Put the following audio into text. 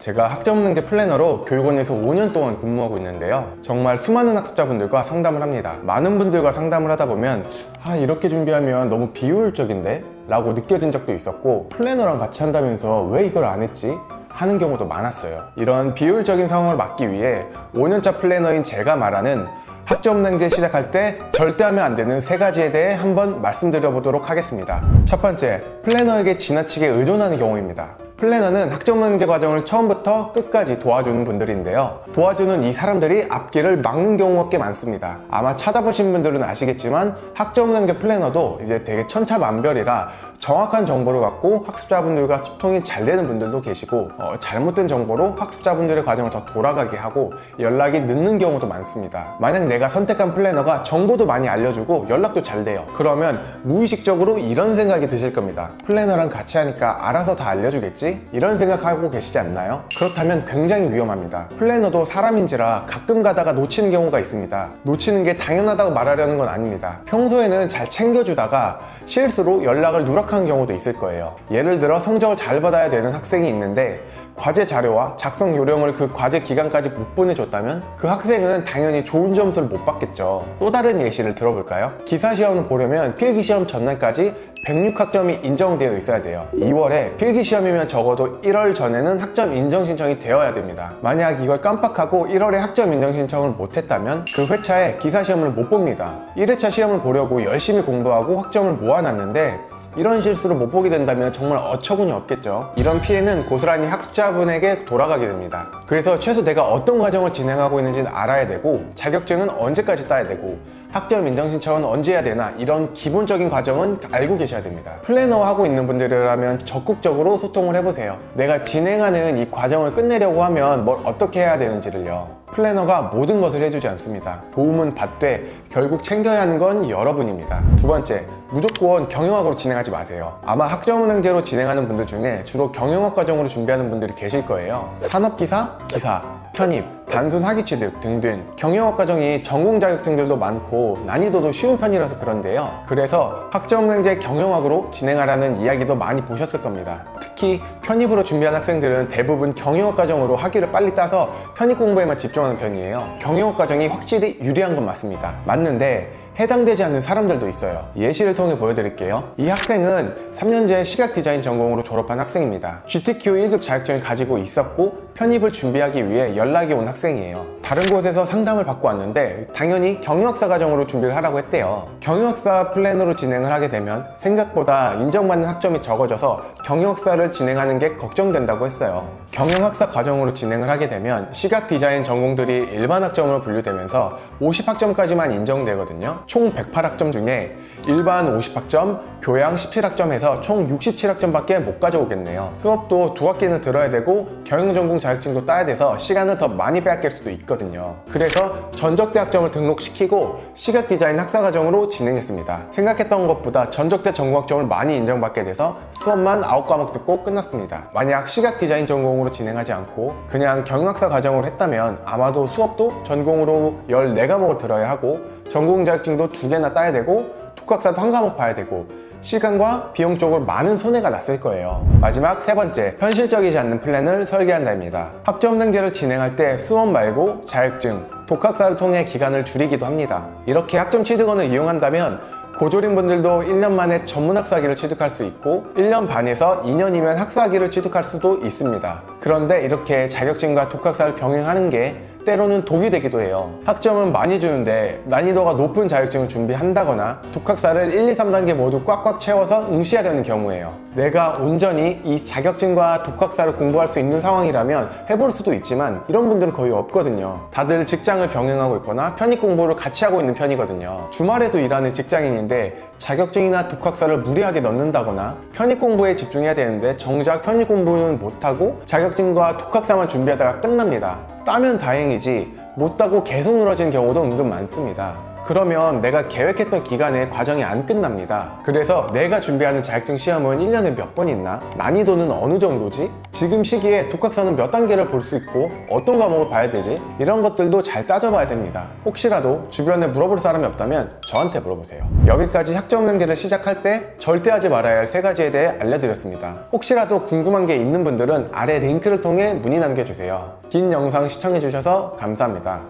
제가 학점은행제 플래너로 교육원에서 5년 동안 근무하고 있는데요, 정말 수많은 학습자분들과 상담을 합니다. 많은 분들과 상담을 하다 보면 이렇게 준비하면 너무 비효율적인데? 라고 느껴진 적도 있었고, 플래너랑 같이 한다면서 왜 이걸 안 했지? 하는 경우도 많았어요. 이런 비효율적인 상황을 막기 위해 5년차 플래너인 제가 말하는 학점은행제 시작할 때 절대 하면 안 되는 3가지에 대해 한번 말씀드려 보도록 하겠습니다. 첫 번째, 플래너에게 지나치게 의존하는 경우입니다. 플래너는 학점은행제 과정을 처음부터 끝까지 도와주는 분들인데요, 도와주는 이 사람들이 앞길을 막는 경우가 꽤 많습니다. 아마 찾아보신 분들은 아시겠지만 학점은행제 플래너도 이제 되게 천차만별이라 정확한 정보를 갖고 학습자분들과 소통이 잘 되는 분들도 계시고, 잘못된 정보로 학습자분들의 과정을 더 돌아가게 하고 연락이 늦는 경우도 많습니다. 만약 내가 선택한 플래너가 정보도 많이 알려주고 연락도 잘 돼요. 그러면 무의식적으로 이런 생각이 드실 겁니다. 플래너랑 같이 하니까 알아서 다 알려주겠지? 이런 생각하고 계시지 않나요? 그렇다면 굉장히 위험합니다. 플래너도 사람인지라 가끔 가다가 놓치는 경우가 있습니다. 놓치는 게 당연하다고 말하려는 건 아닙니다. 평소에는 잘 챙겨주다가 실수로 연락을 누락하는 경우도 있을 거예요. 예를 들어 성적을 잘 받아야 되는 학생이 있는데 과제 자료와 작성 요령을 그 과제 기간까지 못 보내줬다면 그 학생은 당연히 좋은 점수를 못 받겠죠. 또 다른 예시를 들어볼까요? 기사시험을 보려면 필기시험 전날까지 106학점이 인정되어 있어야 돼요. 2월에 필기시험이면 적어도 1월 전에는 학점 인정 신청이 되어야 됩니다. 만약 이걸 깜빡하고 1월에 학점 인정 신청을 못했다면 그 회차에 기사시험을 못 봅니다. 1회차 시험을 보려고 열심히 공부하고 학점을 모아놨는데 이런 실수를 못 보게 된다면 정말 어처구니 없겠죠. 이런 피해는 고스란히 학습자분에게 돌아가게 됩니다. 그래서 최소 내가 어떤 과정을 진행하고 있는지는 알아야 되고, 자격증은 언제까지 따야 되고, 학점 인정 신청은 언제 해야 되나, 이런 기본적인 과정은 알고 계셔야 됩니다. 플래너 하고 있는 분들이라면 적극적으로 소통을 해보세요. 내가 진행하는 이 과정을 끝내려고 하면 뭘 어떻게 해야 되는지를요. 플래너가 모든 것을 해주지 않습니다. 도움은 받되 결국 챙겨야 하는 건 여러분입니다. 두 번째, 무조건 경영학으로 진행하지 마세요. 아마 학점은행제로 진행하는 분들 중에 주로 경영학 과정으로 준비하는 분들이 계실 거예요. 산업기사, 기사, 편입, 단순 학위취득 등등 경영학 과정이 전공 자격증들도 많고 난이도도 쉬운 편이라서 그런데요, 그래서 학점은행제 경영학으로 진행하라는 이야기도 많이 보셨을 겁니다. 특히 편입으로 준비한 학생들은 대부분 경영학 과정으로 학위를 빨리 따서 편입 공부에만 집중하는 편이에요. 경영학 과정이 확실히 유리한 건 맞습니다. 맞는데 해당되지 않는 사람들도 있어요. 예시를 통해 보여드릴게요. 이 학생은 3년제 시각 디자인 전공으로 졸업한 학생입니다. GTQ 1급 자격증을 가지고 있었고 편입을 준비하기 위해 연락이 온 학생이에요. 다른 곳에서 상담을 받고 왔는데 당연히 경영학사 과정으로 준비를 하라고 했대요. 경영학사 플랜으로 진행을 하게 되면 생각보다 인정받는 학점이 적어져서 경영학사를 진행하는 게 걱정된다고 했어요. 경영학사 과정으로 진행을 하게 되면 시각 디자인 전공들이 일반 학점으로 분류되면서 50학점까지만 인정되거든요. 총 108학점 중에 일반 50학점, 교양 17학점 해서 총 67학점밖에 못 가져오겠네요. 수업도 2학기는 들어야 되고 경영전공 자격증도 따야 돼서 시간을 더 많이 빼앗길 수도 있거든요. 그래서 전적대 학점을 등록시키고 시각 디자인 학사과정으로 진행했습니다. 생각했던 것보다 전적대 전공학점을 많이 인정받게 돼서 수업만 9과목 듣고 끝났습니다. 만약 시각 디자인 전공으로 진행하지 않고 그냥 경영학사 과정으로 했다면 아마도 수업도 전공으로 14과목을 들어야 하고 전공 자격증도 2개나 따야 되고 독학사도 1과목 봐야 되고 시간과 비용 쪽으로 많은 손해가 났을 거예요. 마지막 3번째, 현실적이지 않는 플랜을 설계한다입니다. 학점은행제를 진행할 때 수업 말고 자격증, 독학사를 통해 기간을 줄이기도 합니다. 이렇게 학점 취득원을 이용한다면 고졸인 분들도 1년 만에 전문학사학위를 취득할 수 있고 1년 반에서 2년이면 학사학위를 취득할 수도 있습니다. 그런데 이렇게 자격증과 독학사를 병행하는 게 때로는 독이 되기도 해요. 학점은 많이 주는데 난이도가 높은 자격증을 준비한다거나 독학사를 1, 2, 3단계 모두 꽉꽉 채워서 응시하려는 경우예요. 내가 온전히 이 자격증과 독학사를 공부할 수 있는 상황이라면 해볼 수도 있지만 이런 분들은 거의 없거든요. 다들 직장을 병행하고 있거나 편입 공부를 같이 하고 있는 편이거든요. 주말에도 일하는 직장인인데 자격증이나 독학사를 무리하게 넣는다거나 편입 공부에 집중해야 되는데 정작 편입 공부는 못하고 자격증과 독학사만 준비하다가 끝납니다. 따면 다행이지 못 따고 계속 늘어지는 경우도 은근 많습니다. 그러면 내가 계획했던 기간에 과정이 안 끝납니다. 그래서 내가 준비하는 자격증 시험은 1년에 몇 번 있나? 난이도는 어느 정도지? 지금 시기에 독학사는 몇 단계를 볼 수 있고 어떤 과목을 봐야 되지? 이런 것들도 잘 따져봐야 됩니다. 혹시라도 주변에 물어볼 사람이 없다면 저한테 물어보세요. 여기까지 학점운행제를 시작할 때 절대 하지 말아야 할 3가지에 대해 알려드렸습니다. 혹시라도 궁금한 게 있는 분들은 아래 링크를 통해 문의 남겨주세요. 긴 영상 시청해주셔서 감사합니다.